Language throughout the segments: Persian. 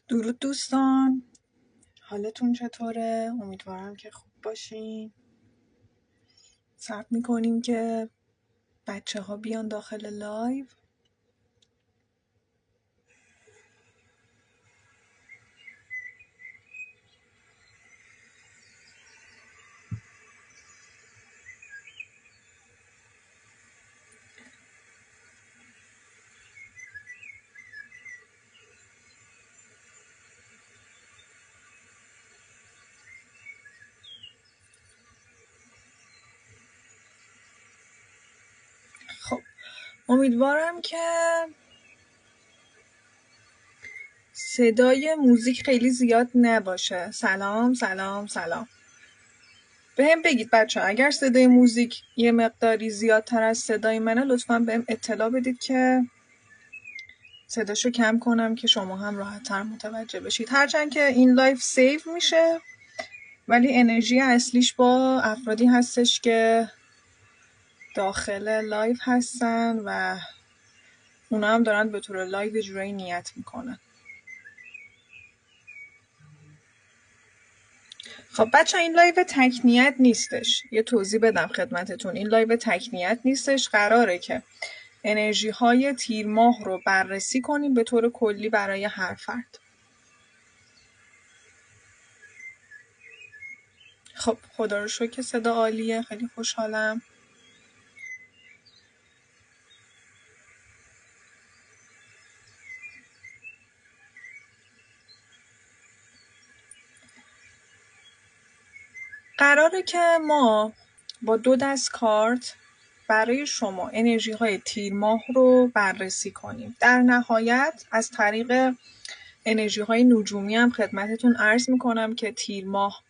درود دوستان، حالتون چطوره؟ امیدوارم که خوب باشین. صبر میکنیم که بچه ها بیان داخل لایو. خب امیدوارم که صدای موزیک خیلی زیاد نباشه. سلام سلام سلام. بهم بگید بچه ها اگر صدای موزیک یه مقداری زیادتر از صدای منه لطفا بهم اطلاع بدید که صداشو کم کنم که شما هم راحت تر متوجه بشید. هرچند که این لایف سیو میشه ولی انرژی اصلیش با افرادی هستش که داخل لایو هستن و اونا هم دارن به طور لایو جورایی نیت میکنن. خب بچه این لایو تکنیت نیستش. یه توضیح بدم خدمتتون. این لایو تکنیت نیستش. قراره که انرژی های تیر ماه رو بررسی کنیم به طور کلی برای هر فرد. خب خدا رو شکر که صدا عالیه. خیلی خوشحالم. قراره که ما با 2 دست کارت برای شما انرژی های تیر ماه رو بررسی کنیم. در نهایت از طریق انرژی های نجومی هم خدمتتون عرض میکنم که تیر ماه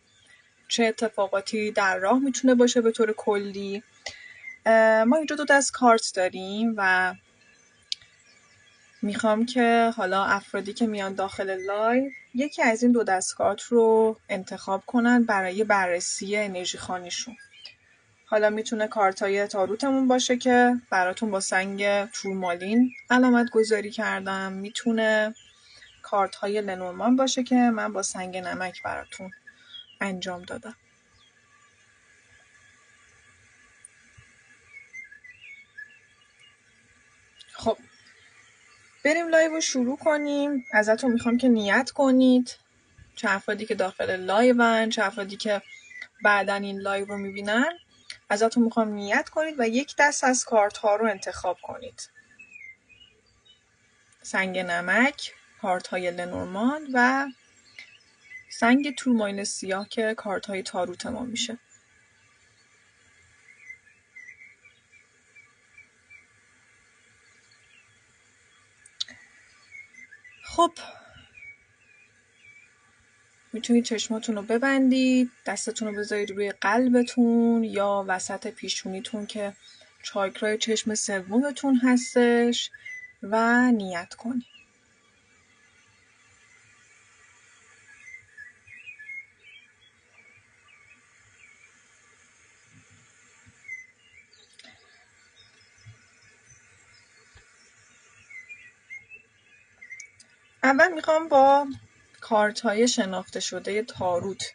چه اتفاقاتی در راه میتونه باشه به طور کلی. ما اینجا 2 دست کارت داریم و میخوام که حالا افرادی که میان داخل لایو یکی از این 2 دست کارت رو انتخاب کنن برای بررسی انرژی خانیشون. حالا میتونه کارتای تاروتمون باشه که براتون با سنگ تورمالین علامت گذاری کردم. میتونه کارت‌های لنورمان باشه که من با سنگ نمک براتون انجام دادم. خب بریم لایو رو شروع کنیم. ازتون میخوام که نیت کنید. چه افرادی که داخل لایون، چه افرادی که بعدن این لایو رو میبینن، ازتون میخوام نیت کنید و یک دست از کارت ها رو انتخاب کنید. سنگ نمک، کارت های لنورمان و سنگ تورمالین سیاه که کارت های تاروت ما میشه. خب میتونید چشماتون رو ببندید، دستتون رو بذارید روی قلبتون یا وسط پیشونیتون که چاکرای چشم سومتون هستش و نیت کنید. اول میخوام با کارت های شناخته شده تاروت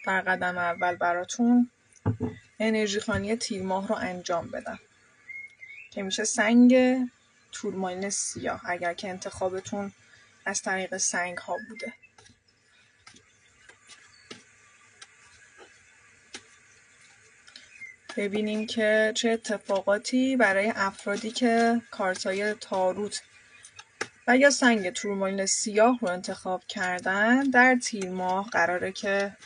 در قدم اول براتون انرژی خوانی تیر ماه رو انجام بدم که میشه سنگ تورمالین سیاه اگر که انتخابتون از طریق سنگ ها بوده. ببینیم که چه اتفاقاتی برای افرادی که کارتای تاروت و یا سنگ تورمالین سیاه رو انتخاب کردن در تیر ماه قراره که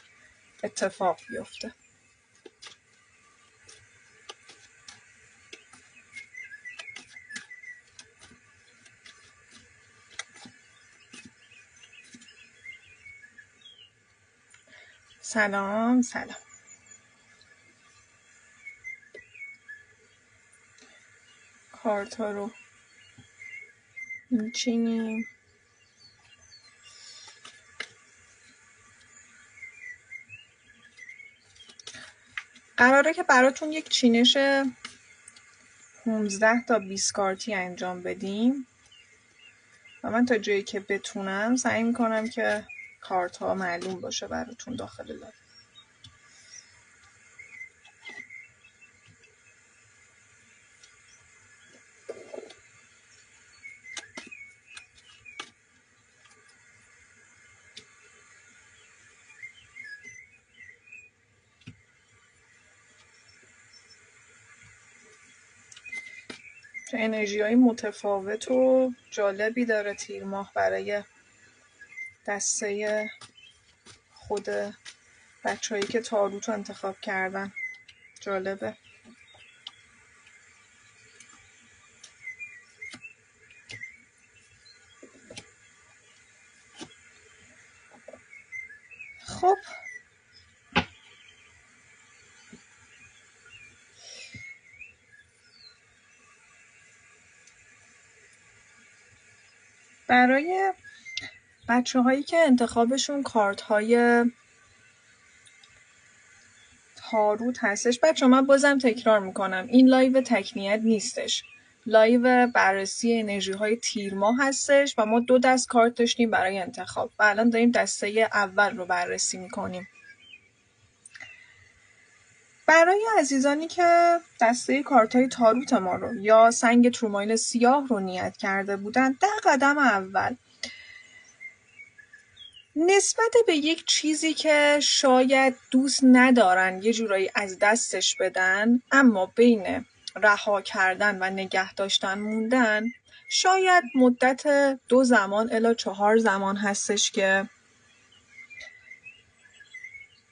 اتفاق بیفته. سلام سلام. کارتا رو میچینیم. قراره که براتون یک چینش 15 تا 20 کارتی انجام بدیم. و من تا جایی که بتونم سعی میکنم که کارت ها معلوم باشه براتون داخل لایو. چه انرژی های متفاوت و جالبی داره تیر ماه برای دسته خود بچه‌هایی که تاروت رو انتخاب کردن. جالبه. خب برای بچه‌هایی که انتخابشون کارت‌های تاروت هستش، بچه من بازم تکرار میکنم این لایو تکنیت نیستش، لایو بررسی انرژی های تیر ماه هستش و ما 2 دست کارت داشتیم برای انتخاب و الان داریم دسته اول رو بررسی میکنیم. برای عزیزانی که دسته کارت های تاروت ما رو یا سنگ ترومایل سیاه رو نیت کرده بودن، در قدم اول نسبت به یک چیزی که شاید دوست ندارن یه جورایی از دستش بدن، اما بین رها کردن و نگه داشتن موندن، شاید مدت 2 زمان الی 4 زمان هستش که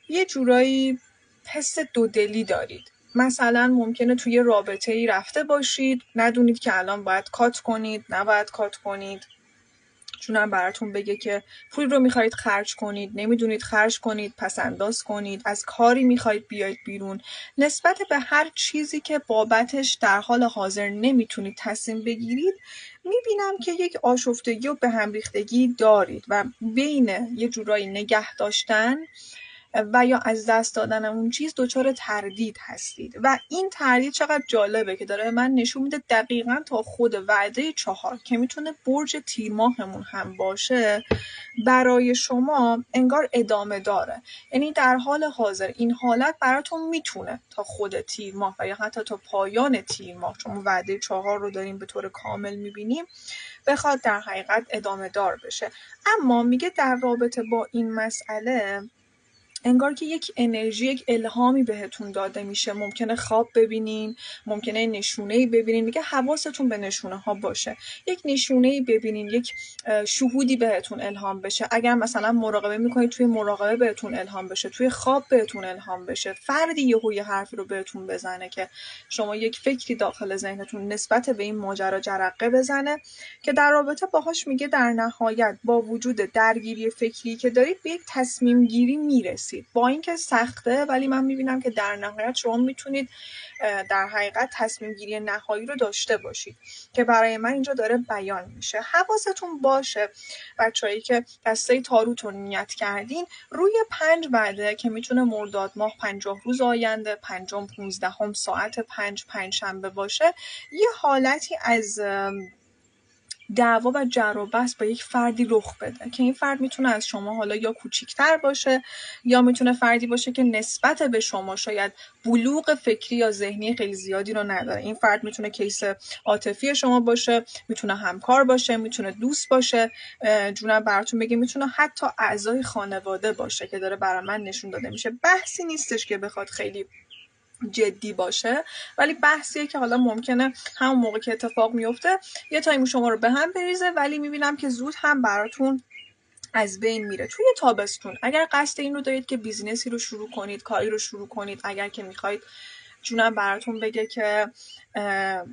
یه جورایی حس دودلی دارید. مثلا ممکنه توی رابطه‌ای رفته باشید، ندونید که الان باید کات کنید، نباید کات کنید. چونم براتون بگه که پول رو میخواید خرج کنید، نمیدونید خرج کنید، پس انداز کنید، از کاری میخواید بیاید بیرون. نسبت به هر چیزی که بابتش در حال حاضر نمیتونید تصمیم بگیرید، میبینم که یک آشفتگی و به هم ریختگی دارید و بین یه جورایی نگه داشتن و یا از دست دادن اون چیز دچار تردید هستید و این تردید چقدر جالبه که داره من نشون میده دقیقاً تا خود وعده 4 که میتونه برج تیر ماهمون هم باشه برای شما انگار ادامه داره. یعنی در حال حاضر این حالت براتون میتونه تا خود تیر ماه و یا حتی تا پایان تیر ماه، چون وعده 4 رو داریم به طور کامل میبینیم، بخواد در حقیقت ادامه دار بشه. اما میگه در رابطه با این مسئله انگار که یک انرژی، یک الهامی بهتون داده میشه. ممکنه خواب ببینین، ممکنه نشونه‌ای ببینین. میگه حواستون به نشونه ها باشه. یک نشونه‌ای ببینین، یک شهودی بهتون الهام بشه. اگر مثلا مراقبه میکنید، توی مراقبه بهتون الهام بشه، توی خواب بهتون الهام بشه. فردی یه حرفی رو بهتون بزنه که شما یک فکری داخل ذهنتون نسبت به این ماجرا جرقه بزنه که در رابطه باهاش میگه در نهایت با وجود درگیری فکری که دارید به یک تصمیم گیری میرسید. با اینکه سخته، ولی من میبینم که در نهایت شما میتونید در حقیقت تصمیم گیری نهایی رو داشته باشید که برای من اینجا داره بیان میشه. حواستون باشه بچه‌هایی که دسته تاروت رو نیت کردین، روی 5 وعده که میتونه مرداد ماه 50 روز آینده، 5 15 ساعت 5 پنجشنبه باشه، یه حالتی از دعوا و جر و بحث با یک فردی رخ بده که این فرد میتونه از شما حالا یا کوچیک‌تر باشه یا میتونه فردی باشه که نسبت به شما شاید بلوغ فکری یا ذهنی خیلی زیادی رو نداره. این فرد میتونه کیس عاطفی شما باشه، میتونه همکار باشه، میتونه دوست باشه، جونم براتون بگم میتونه حتی اعضای خانواده باشه که داره برای من نشون داده میشه. بحثی نیستش که بخواد خیلی جدی باشه، ولی بحثیه که حالا ممکنه همون موقع که اتفاق میفته یه تایم شما رو به هم بریزه، ولی میبینم که زود هم براتون از بین میره. توی تابستون اگر قصد این رو دارید که بیزینسی رو شروع کنید، کاری رو شروع کنید، اگر که میخواید جونم براتون بگه که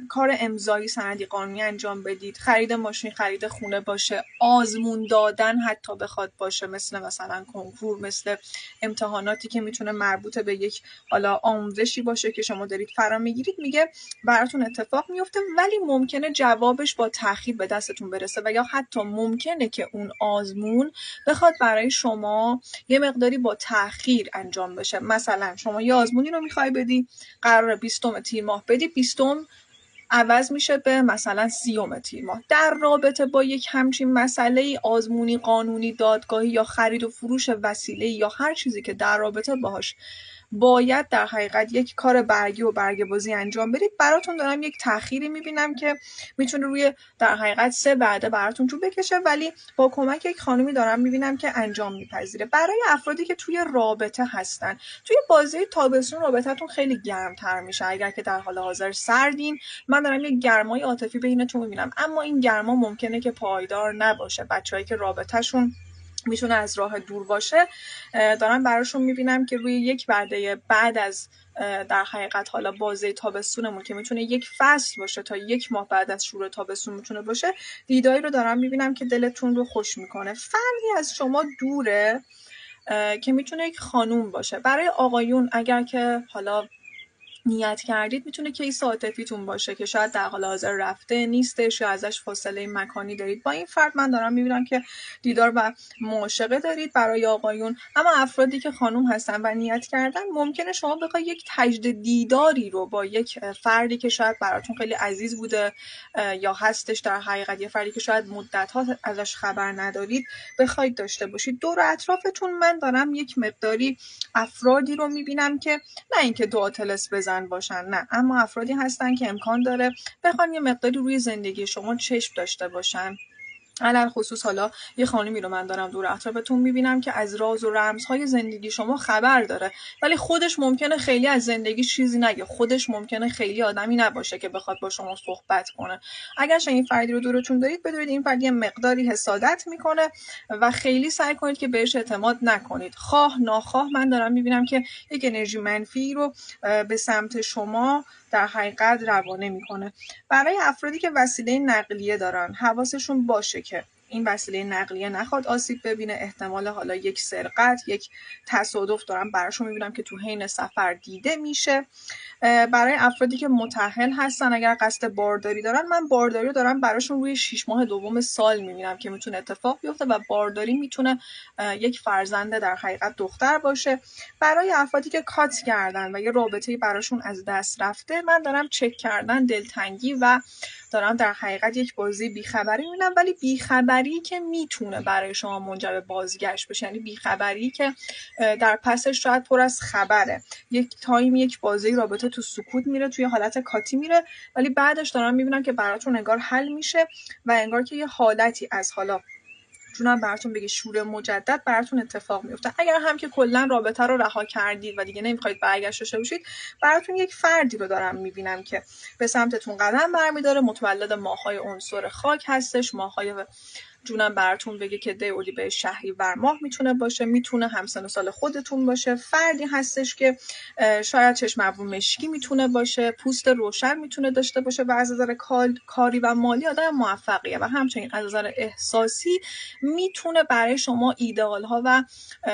کار امضایی سندی قانونی انجام بدید، خرید ماشین، خرید خونه باشه، آزمون دادن حتی بخواد باشه، مثلا کنکور، مثل امتحاناتی که میتونه مربوط به یک حالا آموزشی باشه که شما دارید فرا میگیرید، میگه براتون اتفاق میفته، ولی ممکنه جوابش با تأخیر به دستتون برسه و یا حتی ممکنه که اون آزمون بخواد برای شما یه مقداری با تأخیر انجام بشه. مثلا شما یه آزمونی رو میخوای بدی، قراره 20 تیر ماه بدی، 20 عوض میشه به مثلا 30 تیر ماه. در رابطه با یک همچین مسئله آزمونی، قانونی، دادگاهی یا خرید و فروش وسیله یا هر چیزی که در رابطه باهاش باید در حقیقت یک کار برگی و برگه بازی انجام بدید، براتون دارم یک تأخیری میبینم که میتونه روی در حقیقت 3 وعده براتون جو بکشه، ولی با کمک یک خانومی دارم میبینم که انجام میپذیره. برای افرادی که توی رابطه هستن، توی بازی تابستون رابطتون خیلی گرمتر میشه. اگر که در حال حاضر سردین، من دارم یک گرمای عاطفی بینتون میبینم، اما این گرما ممکنه که پایدار نباشه. بچه‌هایی که رابطهشون میتونه از راه دور باشه، دارم براشون میبینم که روی یک وعده بعد از در حقیقت حالا بازه تابستونمون که میتونه یک فصل باشه تا 1 ماه بعد از شروع تابستون میتونه باشه، دیدایی رو دارم میبینم که دلتون رو خوش میکنه. فردی از شما دوره که میتونه یک خانوم باشه. برای آقایون اگر که حالا نیت کردید، میتونه کیس عاطفیتون باشه که شاید در حال حاضر رفته نیستش یا ازش فاصله مکانی دارید. با این فرد من دارم میبینم که دیدار و معاشقه دارید برای آقایون. اما افرادی که خانوم هستن و نیت کردن، ممکنه شما بخواید یک تجدید دیداری رو با یک فردی که شاید براتون خیلی عزیز بوده یا هستش، در حقیقت یه فردی که شاید مدت‌ها ازش خبر ندارید، بخواید داشته باشید. دور اطرافتون من دارم یک مقداری افرادی رو میبینم که نه اینکه دعا طلسم بزن باشن، نه، اما افرادی هستن که امکان داره بخوان یه مقداری روی زندگی شما چشم داشته باشن. علل خصوص حالا یه خانمی رو من دارم دور اطرافتون میبینم که از راز و رمزهای زندگی شما خبر داره، ولی خودش ممکنه خیلی از زندگی چیزی نگه، خودش ممکنه خیلی آدمی نباشه که بخواد با شما صحبت کنه. اگر این فردی رو دورتون دارید، بدونید این فرد یه مقداری حسادت میکنه و خیلی سعی کنید که بهش اعتماد نکنید. خواه ناخواه من دارم میبینم که یک انرژی منفی رو به سمت شما در حقیقت روانه میکنه. برای افرادی که وسیله نقلیه دارن، حواسشون باشه که این وسیله نقلیه نخواد آسیب ببینه. احتمال حالا یک سرقت، یک تصادف دارم براشون میبینم که تو حین سفر دیده میشه. برای افرادی که متأهل هستن، اگر قصد بارداری دارن، من بارداری رو دارم براشون روی 6 ماه دوم سال میبینم که میتونه اتفاق بیفته و بارداری میتونه یک فرزند در حقیقت دختر باشه. برای افرادی که کات کردن و یه رابطه‌ای براشون از دست رفته، من دارم چک کردن دلتنگی و دارم در حقیقت یک بازی بیخبری میبینم، ولی بیخبری که میتونه برای شما منجر به بازگشت بشه، یعنی بیخبری که در پسش شاید پر از خبره. یک تایم، یک بازی رابطه تو سکوت میره، توی حالت کاتی میره، ولی بعدش دارم میبینم که براتون انگار حل میشه و انگار که یه حالتی از حالا جونم براتون بگه شور مجدد براتون اتفاق میفته. اگر هم که کلا رابطه رو رها کردید و دیگه نمیخواید برگشته باشید، براتون یک فردی رو دارم میبینم که به سمتتون قدم برمیداره، متولد ماه‌های عنصر خاک هستش. ماه‌های جونم براتون بگه که دی اردیبهشت شهریور ماه میتونه باشه، میتونه همسن و سال خودتون باشه. فردی هستش که شاید چشم ابرو مشکی میتونه باشه، پوست روشن میتونه داشته باشه و از نظر کاری و مالی آدم موفقیه و همچنین از نظر احساسی میتونه برای شما ایدئال ها و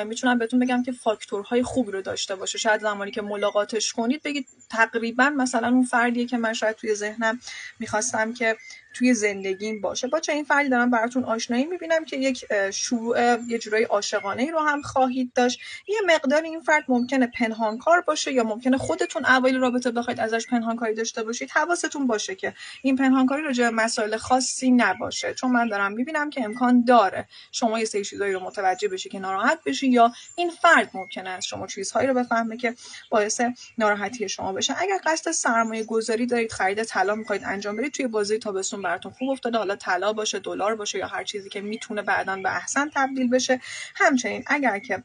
میتونم بهتون بگم که فاکتورهای خوبی رو داشته باشه. شاید زمانی که ملاقاتش کنید بگید تقریبا مثلا اون فردیه که من شاید توی ذهنم میخواستم که توی زندگیم باشه. با چه این فردی دارم براتون آشنایی میبینم که یک شروع یه جورایی عاشقانه رو هم خواهید داشت. یه مقدار این فرد ممکنه پنهانکار باشه یا ممکنه خودتون اوایل رابطه بخواید ازش پنهانکاری داشته باشید. حواستون باشه که این پنهانکاری راجع به مسائل خاصی نباشه، چون من دارم میبینم که امکان داره شما یه سری چیزایی رو متوجه بشی که ناراحت بشی، یا این فرد ممکنه از شما چیزهایی رو بفهمه که باعث ناراحتی شما بشه. اگر قصد سرمایه گذاری دارید، خرید طلا میخواید انجام بدید، توی بازی تابستون براتون خوب افتاده، حالا طلا باشه، دلار باشه یا هر چیزی که میتونه بعداً به احسن تبدیل بشه. همچنین اگر که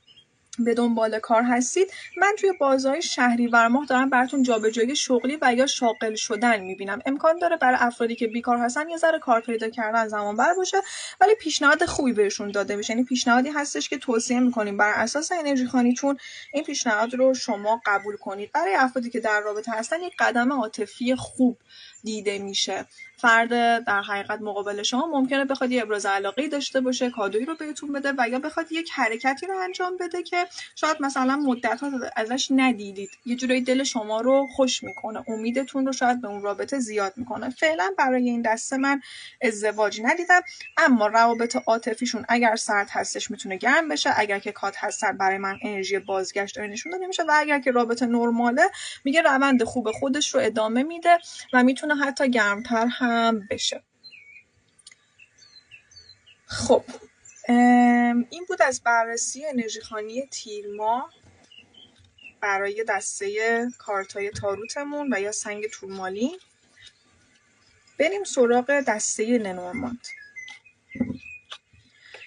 به دنبال کار هستید، من توی بازهای شهریور ماه دارم براتون جابجایی شغلی و یا شاغل شدن میبینم. امکان داره برای افرادی که بیکار هستن یه ذره کار پیدا کردن زمان بر باشه، ولی پیشنهاد خوبی بهشون داده میشه. یعنی پیشنهادی هستش که توصیه میکنیم بر اساس انرژی خانیتون این پیشنهاد رو شما قبول کنید. برای افرادی که در رابطه هستن یک قدم عاطفی خوب دیده میشه. فرد در حقیقت مقابل شما ممکنه بخواد یه ابراز علاقه‌ای داشته باشه، کادویی رو بهتون بده و یا بخواد یک حرکتی رو انجام بده که شاید مثلا مدت‌ها ازش ندیدید، یه جورایی دل شما رو خوش میکنه، امیدتون رو شاید به اون رابطه زیاد میکنه. فعلا برای این دسته من ازدواج ندیدم، اما روابط عاطفیشون اگر سرد هستش میتونه گرم بشه، اگر که کات هستن برای من انرژی بازگشت داره نشون داده میشه، و اگر که رابطه نرماله میگه روند خوب خودش رو ادامه میده و میتونه حتی گرمتر هم بشه. خب این بود از بررسی انرژی خوانی تیر ماه برای دسته کارتای تاروتمون و یا سنگ تورمالی. بریم سراغ دسته لنورماند.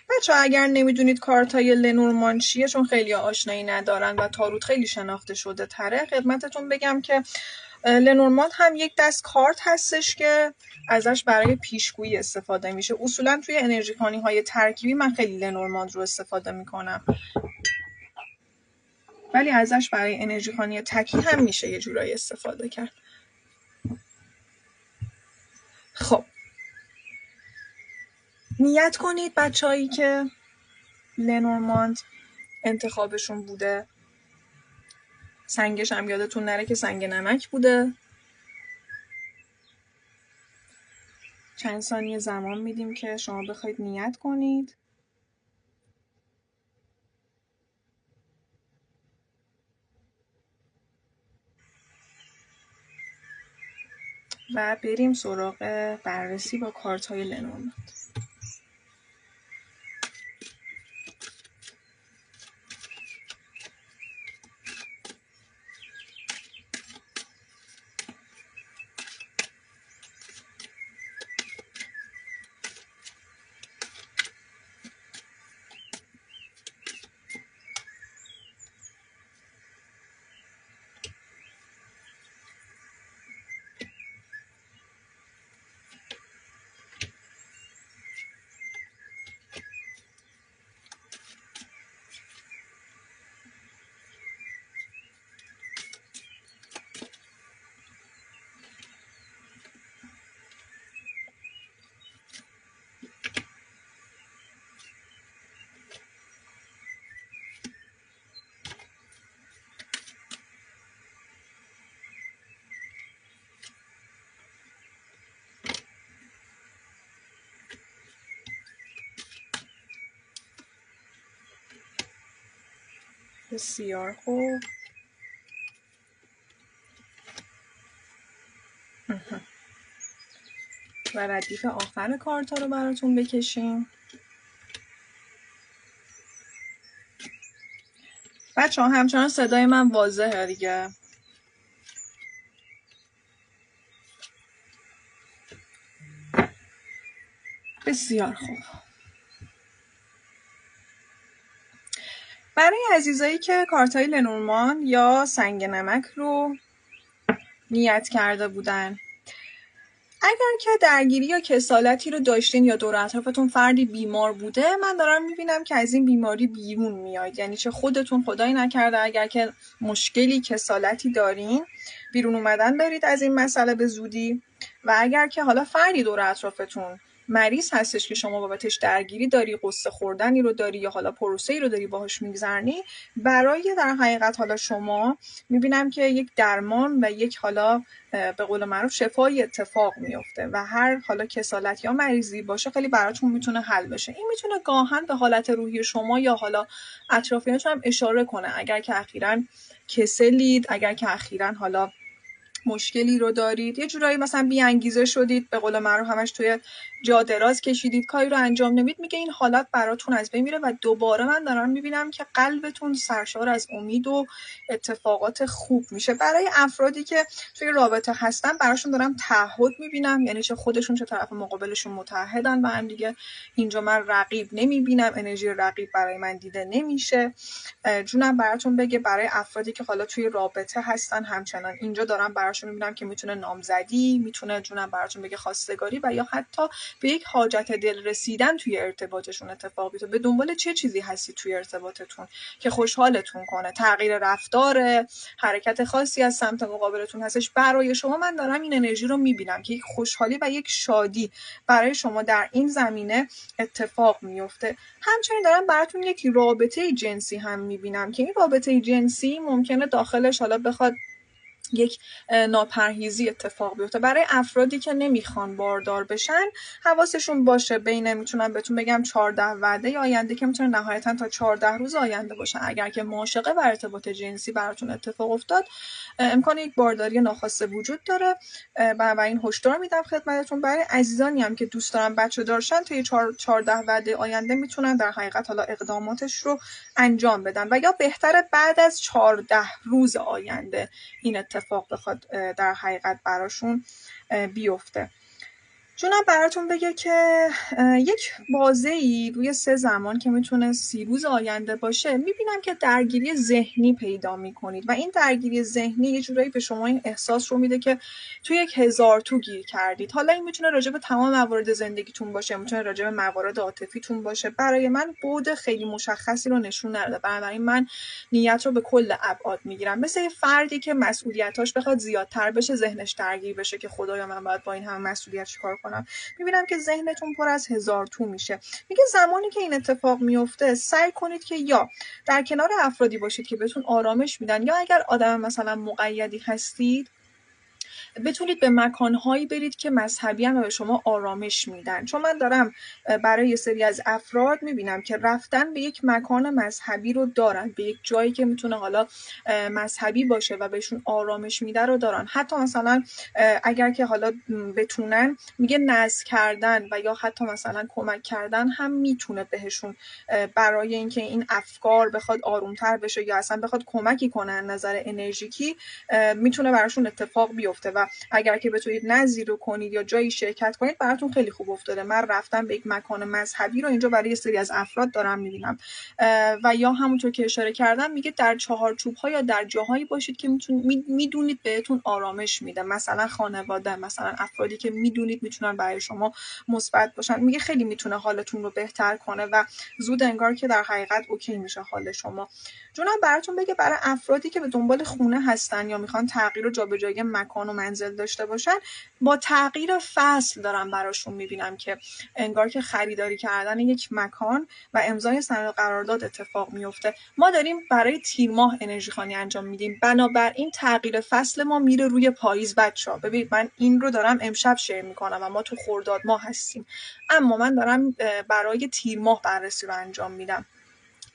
بچه‌ها اگر نمیدونید کارتای لنورماند چیه، چون خیلی آشنایی ندارن و تاروت خیلی شناخته شده تره، خدمتتون بگم که لنورماند هم یک دست کارت هستش که ازش برای پیشگویی استفاده میشه. اصولا توی انرژی خوانی های ترکیبی من خیلی لنورماند رو استفاده میکنم، ولی ازش برای انرژی خوانی تکی هم میشه یه جورایی استفاده کرد. خب نیت کنید بچه‌هایی که لنورماند انتخابشون بوده. سنگش هم یادتون نره که سنگ نمک بوده. چند ثانیه زمان میدیم که شما بخواید نیت کنید. و بریم سراغ بررسی با کارت های لنورماند. بسیار خوب. و ردیف آخر کارتا رو براتون بکشیم. بچه ها همچنان صدای من واضحه دیگه؟ بسیار خوب. برای عزیزایی که کارتای لنورماند یا سنگ نمک رو نیت کرده بودن، اگر که درگیری یا کسالتی رو داشتین یا دور اطرافتون فردی بیمار بوده، من دارم میبینم که از این بیماری بیرون میاید. یعنی چه خودتون خدایی نکرده اگر که مشکلی کسالتی دارین، بیرون اومدن دارید از این مسئله به زودی. و اگر که حالا فردی دور اطرافتون مریض هستش که شما بابتش درگیری داری، قصه خوردنی رو داری یا حالا پروسه‌ای رو داری باهاش میگذرنی، برای در حقیقت حالا شما میبینم که یک درمان و یک حالا به قول معروف شفای اتفاق میفته و هر حالا کسالت یا مریضی باشه خیلی براتون میتونه حل بشه. این میتونه گاهن به حالت روحی شما یا حالا اطرافیانتون هم اشاره کنه. اگر که اخیراً کسلید، اگر که اخیراً حالا مشکلی رو دارید، یه جورایی مثلا بی انگیزه شدید، به قول معروف همش توی جا دراز کشیدید، کاری رو انجام نمید، میگه این حالت براتون از بین میره و دوباره من دارم میبینم که قلبتون سرشار از امید و اتفاقات خوب میشه. برای افرادی که توی رابطه هستن براشون دارم تعهد میبینم، یعنی چه خودشون چه طرف مقابلشون متحدن با هم دیگه. اینجا من رقیب نمیبینم، انرژی رقیب برای من دیده نمیشه. جونم براتون بگه برای افرادی که حالا توی رابطه هستن همچنان اینجا دارم براشون میبینم که میتونه نامزدی، میتونه جونم براتون بگه خواستگاری و یا حتی به یک حاجت دل رسیدن توی ارتباطشون اتفاق بیفته. به دنبال چه چیزی هستی توی ارتباطتون که خوشحالتون کنه؟ تغییر رفتار، حرکت خاصی از سمت مقابلتون هستش برای شما. من دارم این انرژی رو میبینم که یک خوشحالی و یک شادی برای شما در این زمینه اتفاق میفته. همچنین دارم براتون یک رابطه جنسی هم میبینم که این رابطه جنسی ممکنه داخلش حالا بخواد یک ناپرهیزی اتفاق بیفته. برای افرادی که نمیخوان باردار بشن حواسشون باشه بین، میتونم بهتون بگم 14 وعده آینده که میتونه نهایتا تا 14 روز آینده باشه. اگر که معاشقه و ارتباط جنسی براتون اتفاق افتاد، امکان یک بارداری ناخواسته وجود داره و این هشدار میدم خدمتتون. برای عزیزانی هم که دوست دارن بچه دارشن توی 14 وعده آینده میتونن در حقیقت حالا اقداماتش رو انجام بدن و یا بهتره بعد از 14 روز آینده این اتفاق بخواد در حقیقت براشون بیفته. جونم براتون بگه که یک بازه‌ای روی 3 زمان که میتونه 30 روز آینده باشه، میبینم که درگیری ذهنی پیدا میکنید و این درگیری ذهنی یه جورایی به شما این احساس رو میده که توی یک 1000 تو گیر کردید. حالا این میتونه راجع به تمام موارد زندگیتون باشه، میتونه راجع به موارد عاطفیتون باشه. برای من بعد خیلی مشخصی رو نشون نده، بنابراین من نیت رو به کل ابعاد میگیرم. مثل یه فردی که مسئولیتاش بخواد زیادتر بشه، ذهنش درگیر بشه که خدایا من باید با این همه مسئولیت چیکار کنم. میبینم که ذهنتون پر از 1000 تو میشه. میگه زمانی که این اتفاق میفته سعی کنید که یا در کنار افرادی باشید که بهتون آرامش میدن، یا اگر آدم مثلا مقیدی هستید بتونید به مکانهایی برید که مذهبی هم به شما آرامش میدن. چون من دارم برای یه سری از افراد میبینم که رفتن به یک مکان مذهبی رو دارن، به یک جایی که میتونه حالا مذهبی باشه و بهشون آرامش میده رو دارن. حتی مثلا اگر که حالا بتونن، میگه نذر کردن و یا حتی مثلا کمک کردن هم میتونه بهشون برای اینکه این افکار بخواد آرومتر بشه یا اصلا بخواد کمکی کنه از نظر انرژیکی، میتونه براشون اتفاق بیفته. و اگر که بتونید نذری رو کنید یا جایی شرکت کنید براتون خیلی خوب افتاده. من رفتم به یک مکان مذهبی رو اینجا برای یه سری از افراد دارم میبینم و یا همونطور که اشاره کردم میگه در چهارچوب‌ها یا در جاهایی باشید که میدونید بهتون آرامش میده، مثلا خانواده، مثلا افرادی که میدونید میتونن برای شما مثبت باشن. میگه خیلی میتونه حالتون رو بهتر کنه و زود انگار که در حقیقت اوکی میشه حال شما. جونم براتون بگه برای افرادی که به دنبال خونه هستن یا میخوان تغییر و جابجایی مکان و منزل داشته باشن، با تغییر فصل دارم براشون میبینم که انگار که خریداری کردن یک مکان و امضای سند قرارداد اتفاق میفته. ما داریم برای تیر ماه انرژی خوانی انجام میدیم، بنابراین تغییر فصل ما میره روی پاییز. بچه‌ها ببینید من این رو دارم امشب شیر میکنم و ما تو خرداد ماه هستیم، اما من دارم برای تیر ماه بررسی رو انجام میدم.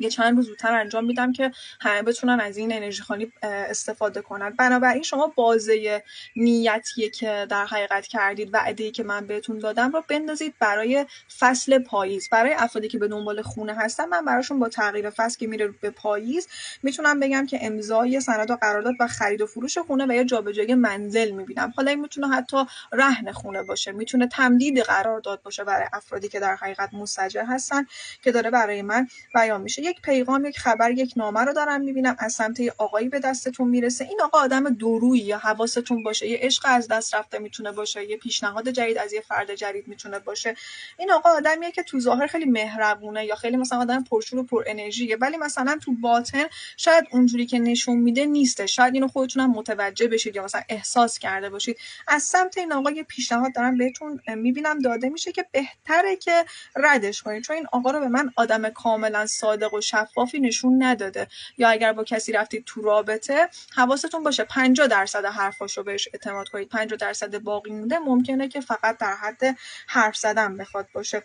یه چند روز زودتر انجام میدم که همه بتونن از این انرژی خوانی استفاده کنن. بنابراین شما بازه نیتیه که در حقیقت کردید، وعده‌ای که من بهتون دادم رو بندازید برای فصل پاییز. برای افرادی که به دنبال خونه هستن، من براشون با تغییر فصل که میره به پاییز میتونم بگم که امضای سند و قرارداد و خرید و فروش خونه و یا جابجایی منزل میبینم. حالا این میتونه حتی رهن خونه باشه، میتونه تمدید قرارداد باشه برای افرادی که در حقیقت مستاجر هستن که داره برای من بیان میشه. یک پیغام، یک خبر، یک نامه رو دارم میبینم از سمت آقایی به دستتون میرسه. این آقا آدم دورویی، یا حواستون باشه یه عشق از دست رفته میتونه باشه، یه پیشنهاد جدید از یه فرد جدید میتونه باشه. این آقا آدمیه که تو ظاهر خیلی مهربونه یا خیلی مثلا آدم پرشور و پر انرژیه، ولی مثلا تو باطن شاید اونجوری که نشون میده نیسته. شاید اینو خودتون هم متوجه بشید یا مثلا احساس کرده باشید. از سمت این آقا یه پیشنهاد دارم بهتون میبینم داده میشه که بهتره که ردش کنید، چون این آقا رو به من آدم کاملا صادق و شفافی نشون نداده. یا اگر با کسی رفتید تو رابطه، حواستون باشه 50% حرفاشو بهش اعتماد کنید، 50% باقی مونده ممکنه که فقط در حد حرف زدن بخواد باشه.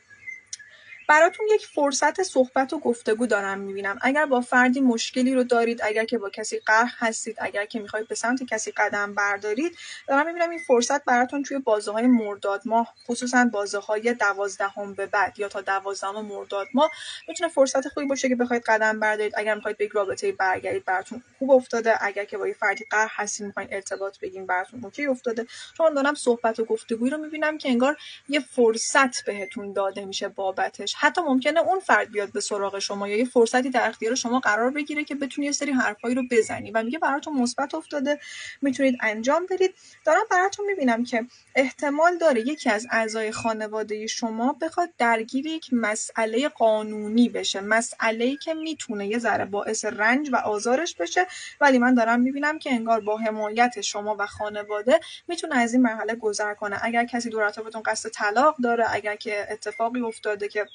براتون یک فرصت صحبت و گفتگو دارم میبینم. اگر با فردی مشکلی رو دارید، اگر که با کسی قهر هستید، اگر که میخواید به سمت کسی قدم بردارید، دارم میبینم این فرصت براتون توی بازه‌های مرداد ماه، خصوصا بازه‌های 12 به بعد یا تا 12 مرداد ماه میتونه فرصت خوبی باشه که بخواید قدم بردارید. اگر میخواید به یک رابطه برگردید براتون خوب افتاده، اگر که با یه فردی قهر هستید میخواید ارتباط بگیرید براتون اوکی افتاده. چون دارم صحبت و گفتگویی رو میبینم که انگار یه فرصت بهتون داده میشه بابتش. حتی ممکنه اون فرد بیاد به سراغ شما یا یه فرصتی در اختیار شما قرار بگیره که بتونی یه سری حرفایی رو بزنی و میگه براتون مثبت افتاده، میتونید انجام بدید. دارم براتون میبینم که احتمال داره یکی از اعضای خانواده شما بخواد درگیر یک مسئله قانونی بشه، مسئله‌ای که میتونه یه ذره باعث رنج و آزارش بشه، ولی من دارم میبینم که انگار با حمایت شما و خانواده میتونه از این مرحله گذر کنه. اگر کسی دور اطرافتون قصد طلاق داره، اگر که اتفاقی افتاده که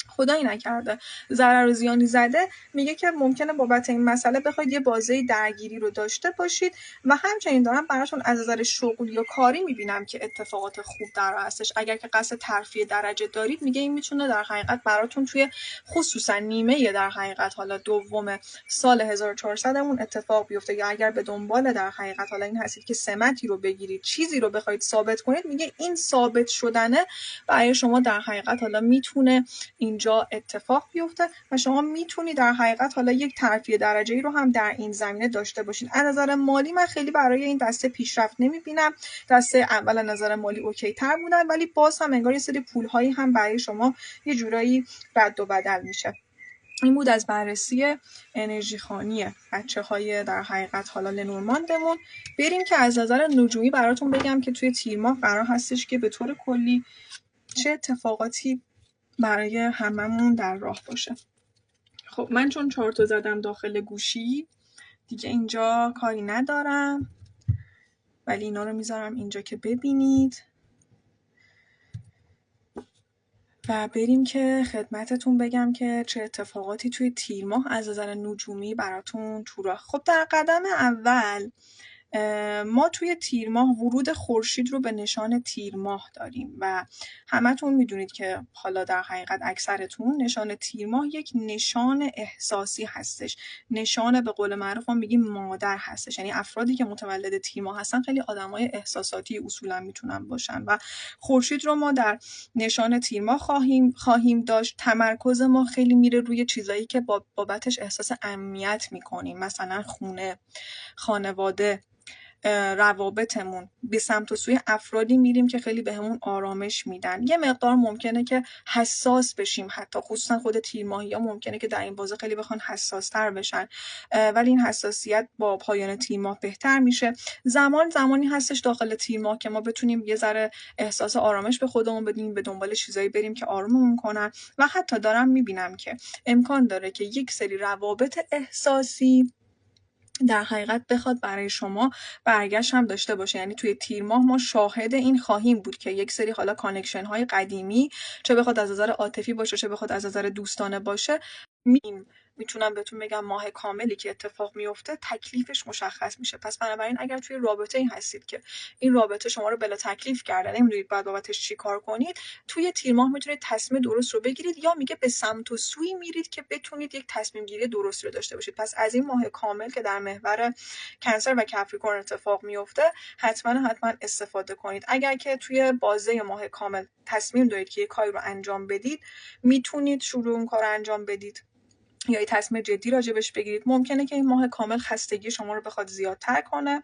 خدایی نکرده ضرر و زیانی زده، میگه که ممکنه بابت این مسئله بخواید یه بازه درگیری رو داشته باشید. و همچنین دارم براتون از نظر شغلی و کاری میبینم که اتفاقات خوب در راه هستش. اگر که قصد ترفیع درجه دارید، میگه این میتونه در حقیقت براتون توی خصوصا نیمه در حقیقت حالا دوم سال 1400مون اتفاق بیفته. یا اگر به دنبال در حقیقت حالا این هستید که سمتی رو بگیرید، چیزی رو بخواید ثابت کنید، میگه این ثابت شدنه برای شما در حقیقت حالا میتونه اینجا اتفاق بیفته و شما میتونید در حقیقت حالا یک ترفیع درجه‌ای رو هم در این زمینه داشته باشید. از نظر مالی من خیلی برای این دسته پیشرفت نمیبینم. دسته اول از نظر مالی اوکی تر بودن، ولی باز هم انگار یه سری پول‌هایی هم برای شما یه جورایی رد و بدل میشه. این بود از بررسی انرژی خوانی بچه‌های در حقیقت حالا لنورماندمون. بریم که از نظر نجومی براتون بگم که توی تیر ماه قرار هستش که به طور کلی چه اتفاقاتی برای هممون در راه باشه. خب من چون 4 تا زدم داخل گوشی دیگه اینجا کاری ندارم، ولی اینا رو میذارم اینجا که ببینید و بریم که خدمتتون بگم که چه اتفاقاتی توی تیر ماه از نظر نجومی براتون تو راه. خب در قدم اول ما توی تیر ماه ورود خورشید رو به نشان تیر ماه داریم و همتون میدونید که حالا در حقیقت اکثرتون نشان تیر ماه یک نشان احساسی هستش، نشان به قول معروف ما میگیم مادر هستش. یعنی افرادی که متولد تیر ماه هستن خیلی آدمای احساساتی اصولا میتونن باشن و خورشید رو ما در نشان تیر ماه خواهیم داشت. تمرکز ما خیلی میره روی چیزایی که بابتش احساس امنیت میکنیم، مثلا خونه، خانواده، روابطمون. به سمت و سوی افرادی میریم که خیلی بهمون آرامش میدن. یه مقدار ممکنه که حساس بشیم، حتی خصوصا خود تیر ماهی‌ها ممکنه که در این بازه خیلی بخوان حساس‌تر بشن، ولی این حساسیت با پایان تیر ماه بهتر میشه. زمانی هستش داخل تیر ماه که ما بتونیم یه ذره احساس آرامش به خودمون بدیم، به دنبال چیزایی بریم که آروممون کنن. و حتی دارم میبینم که امکان داره که یک سری روابط احساسی در حقیقت بخواد برای شما برگشت هم داشته باشه. یعنی توی تیر ماه ما شاهد این خواهیم بود که یک سری حالا کانکشن های قدیمی، چه بخواد از نظر عاطفی باشه چه بخواد از نظر دوستانه باشه، میتونم بهتون بگم ماه کاملی که اتفاق میفته تکلیفش مشخص میشه. پس بنابراین اگر توی رابطه این هستید که این رابطه شما رو بلا تکلیف کرده، نمیدونید بعد بابتش چی کار کنید، توی تیر ماه میتونید تصمیم درست رو بگیرید، یا میگه به سمت و سوی میرید که بتونید یک تصمیم گیری درست رو داشته باشید. پس از این ماه کامل که در محور کنسر و کپریکورن اتفاق میفته حتما استفاده کنید. اگر که توی بازه ماه کامل تصمیم دارید که یک کاری رو انجام بدید، میتونید شروع اون کار انجام بدید یا یه تصمیم جدی راجبش بگیرید. ممکنه که این ماه کامل خستگی شما رو بخواد زیادتر کنه.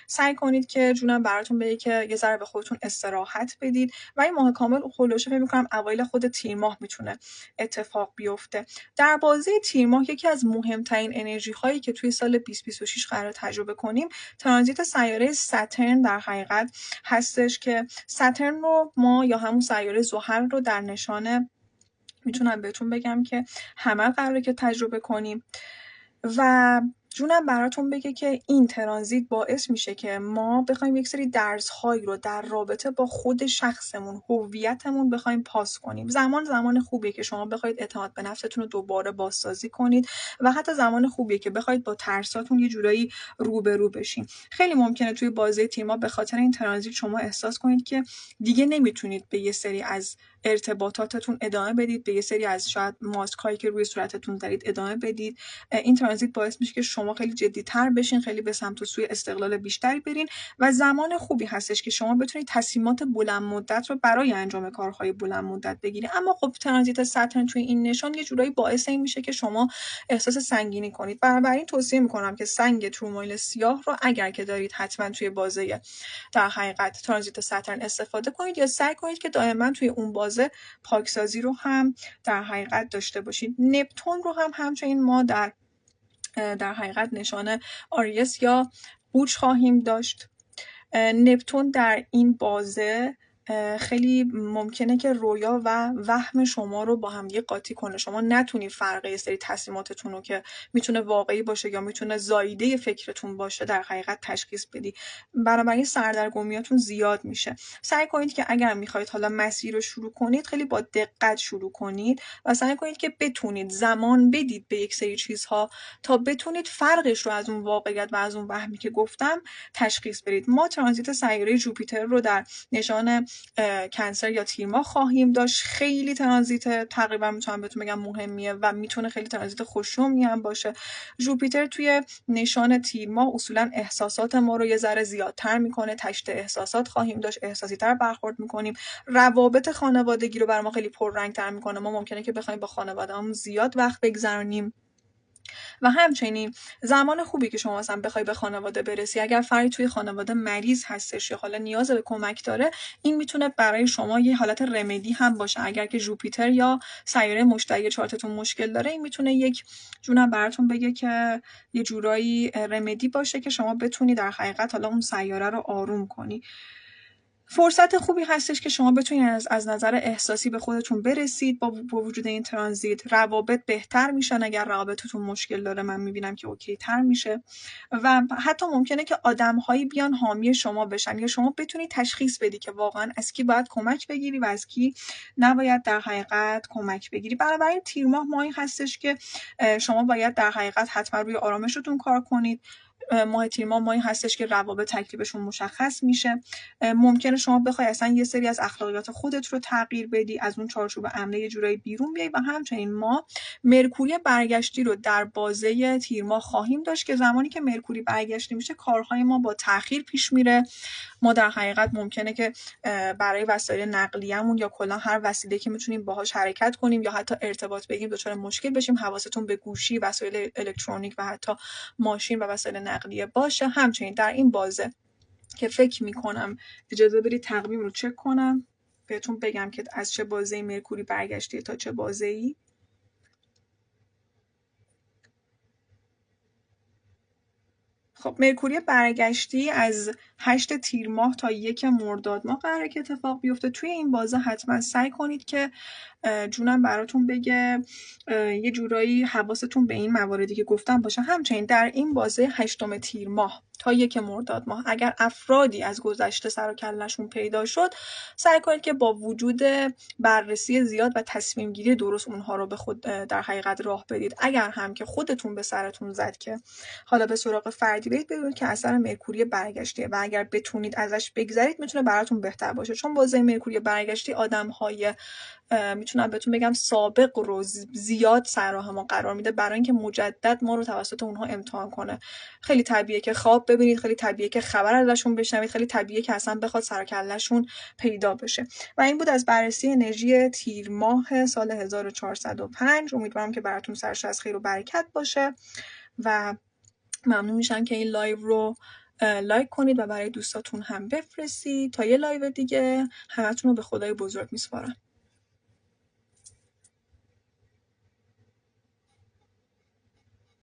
سعی کنید که جونم براتون بگه که یه ذره به خودتون استراحت بدید و این ماه کامل خلوشه فکر می‌کنم اوایل خود تیر ماه میتونه اتفاق بیفته. در بازه تیر ماه یکی از مهمترین انرژی هایی که توی سال 2026 قرار تجربه کنیم ترانزیت سیاره ساترن در حقیقت هستش که ساترن رو ما یا همون سیاره زحل رو در نشان میتونم بهتون بگم که همه قراره که تجربه کنیم و جونم براتون بگه که این ترانزیت باعث میشه که ما بخوایم یک سری درس‌هایی رو در رابطه با خود شخصمون، هویتمون بخوایم پاس کنیم. زمان خوبیه که شما بخواید اعتماد به نفستون رو دوباره بازسازی کنید و حتی زمان خوبیه که بخواید با ترساتون یه جورایی روبرو بشین. خیلی ممکنه توی بازه تیما به خاطر این ترانزیت شما احساس کنید که دیگه نمیتونید به یه سری از ارتباطاتتون ادامه بدید، به یه سری از شاید ماسک‌هایی که روی صورتتون دارید ادامه بدید. این ترانزیت باعث میشه که شما خیلی جدی‌تر بشین، خیلی به سمت و سوی استقلال بیشتری برین و زمان خوبی هستش که شما بتونید تصمیمات بلند مدت رو برای انجام کارهای بلند مدت بگیرید. اما خب ترانزیت ساترن توی این نشان یه جورایی باعث این میشه که شما احساس سنگینی کنید. بنابراین توصیه میکنم که سنگ ترومایل سیاه رو اگر که دارید حتما توی بازه در حقیقت ترانزیت ساترن استفاده کنید، یا سعی کنید که دائما توی اون بازه تازه پاکسازی رو هم در حقیقت داشته باشید. نپتون رو هم همچنین ما در حقیقت نشانه آریس یا قوچ خواهیم داشت. نپتون در این بازه خیلی ممکنه که رویا و وهم شما رو با هم دیگه قاطی کنه. شما نتونی فرق یه سری تصمیماتتون رو که میتونه واقعی باشه یا میتونه زاییده فکرتون باشه در حقیقت تشخیص بدی. بنابراین سردرگمیاتون زیاد میشه. سعی کنید که اگر میخواید حالا مسیر رو شروع کنید خیلی با دقت شروع کنید و سعی کنید که بتونید زمان بدید به یک سری چیزها تا بتونید فرقش رو از اون واقعیت و از اون وهمی که گفتم تشخیص بدید. ما ترانزیت سیاره جوپیتر رو در نشان کنسر یا تیر ماه خواهیم داشت. خیلی ترانزیت تقریبا میتونم بهتون بگم مهمیه و میتونه خیلی ترانزیت خوششومی هم باشه. جوپیتر توی نشان تیر ماه اصولا احساسات ما رو یه ذره زیادتر میکنه. تشت احساسات خواهیم داشت، احساسی تر برخورد میکنیم. روابط خانوادگی رو بر ما خیلی پررنگ تر میکنه. ما ممکنه که بخوایم با خانواده‌مون زیاد وقت بگذرونیم و همچنین زمان خوبی که شما مثلا بخوای به خانواده برسی، اگر فردی توی خانواده مریض هستش یا حالا نیاز به کمک داره، این میتونه برای شما یه حالت رمدی هم باشه. اگر که جوپیتر یا سیاره مشتری چارتتون مشکل داره، این میتونه یک جونم براتون بگه که یه جورایی رمدی باشه که شما بتونی در حقیقت حالا اون سیاره رو آروم کنی. فرصت خوبی هستش که شما بتونید از نظر احساسی به خودتون برسید. با وجود این ترانزیت روابط بهتر میشن. اگر روابطتون مشکل داره من میبینم که اوکی تر میشه و حتی ممکنه که آدم‌هایی بیان حامی شما بشن یا شما بتونید تشخیص بدی که واقعا از کی باید کمک بگیری و از کی نباید در حقیقت کمک بگیری. بنابراین تیر ماه ماهی هستش که شما باید در حقیقت حتما روی آرامشتون کار کنید. ماه تیر ماه ماهی هستش که روابط تکلیفشون مشخص میشه. ممکنه شما بخوای اصلا یه سری از اخلاقیات خودت رو تغییر بدی، از اون چارچوب امنه یه جورایی بیرون بیای و همچنین ما مرکوری برگشتی رو در بازه تیر ماه خواهیم داشت که زمانی که مرکوری برگشتی میشه کارهای ما با تأخیر پیش میره. ما در حقیقت ممکنه که برای وسایل نقلیه‌مون یا کلا هر وسیله‌ای که میتونیم باهاش حرکت کنیم یا حتی ارتباط بگیریم دچار مشکل بشیم. حواستون به گوشی، وسایل الکترونیک و حتی ماشین و وسایل نقلیه باشه. همچنین در این بازه که فکر میکنم اجازه بدید تقویم رو چک کنم بهتون بگم که از چه بازه مرکوری برگشتی تا چه بازه‌ای. خب مرکوری برگشتی از 8 تیر ماه تا 1 مرداد ماه قراره که اتفاق بیفته. توی این بازه حتما سعی کنید که جونم براتون بگه یه جورایی حواستون به این مواردی که گفتم باشه. همچنین در این بازه 8 تیر ماه تا 1 مرداد ماه اگر افرادی از گذشته سر و کله‌شون پیدا شد، سعی کنید که با وجود بررسی زیاد و تصمیم گیری درست اونها رو به خود در حقیقت راه بدید. اگر هم که خودتون به سرتون زد که حالا به سراغ فردی برید، بدونید که اثر مرکوری برگشتیه و اگر بتونید ازش بگذرید میتونه براتون بهتر باشه. چون بازه مرکوری برگشتی آدم‌های میتونم بهتون بگم سابق رو زیاد سر راه ما قرار میده برای اینکه مجدد ما رو توسط اونها امتحان کنه. خیلی طبیعیه که خواب ببینید، خیلی طبیعیه که خبر ازشون بشنوید، خیلی طبیعیه که اصلا بخواد سر و کله‌شون پیدا بشه. و این بود از بررسی انرژی تیر ماه سال 1405. امیدوارم که براتون سرش از خیر و برکت باشه و ممنون میشم که این لایو رو لایک کنید و برای دوستاتون هم بفرستید. تا یه لایو دیگه همتون رو به خدای بزرگ میسپارم.